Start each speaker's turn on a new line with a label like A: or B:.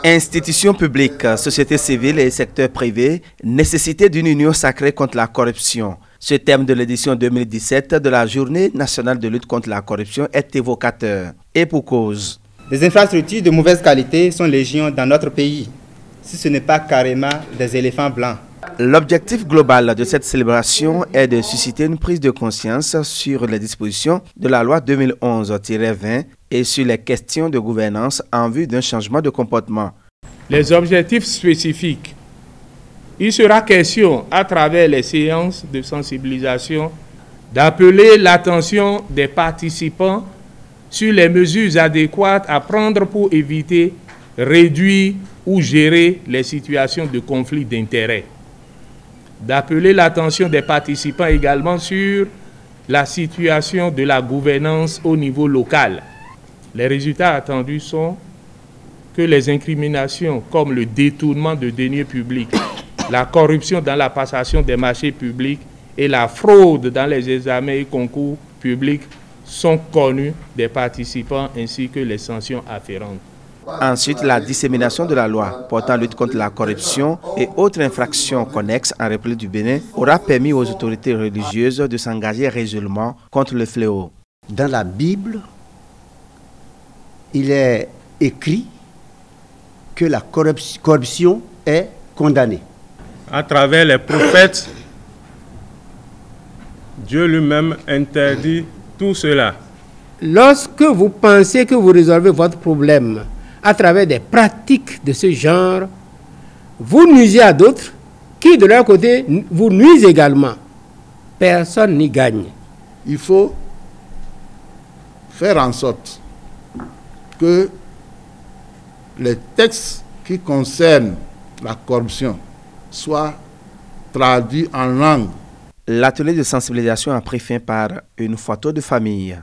A: Institutions publiques, société civile et secteur privé, nécessité d'une union sacrée contre la corruption. Ce thème de l'édition 2017 de la Journée nationale de lutte contre la corruption est évocateur. Et pour cause.
B: Les infrastructures de mauvaise qualité sont légion dans notre pays, si ce n'est pas carrément des éléphants blancs.
A: L'objectif global de cette célébration est de susciter une prise de conscience sur les dispositions de la loi 2011-20 et sur les questions de gouvernance en vue d'un changement de comportement.
C: Les objectifs spécifiques. Il sera question, à travers les séances de sensibilisation, d'appeler l'attention des participants sur les mesures adéquates à prendre pour éviter, réduire ou gérer les situations de conflit d'intérêts. D'appeler l'attention des participants également sur la situation de la gouvernance au niveau local. Les résultats attendus sont que les incriminations comme le détournement de deniers publics, la corruption dans la passation des marchés publics et la fraude dans les examens et concours publics sont connues des participants ainsi que les sanctions afférentes.
A: Ensuite, la dissémination de la loi portant lutte contre la corruption et autres infractions connexes en République du Bénin aura permis aux autorités religieuses de s'engager résolument contre le fléau.
D: Dans la Bible, il est écrit que la corruption est condamnée.
E: À travers les prophètes, Dieu lui-même interdit tout cela.
F: Lorsque vous pensez que vous résolvez votre problème à travers des pratiques de ce genre, vous nuisez à d'autres qui, de leur côté, vous nuisent également. Personne n'y gagne.
G: Il faut faire en sorte que les textes qui concernent la corruption soient traduits en langue.
A: L'atelier de sensibilisation a pris fin par une photo de famille.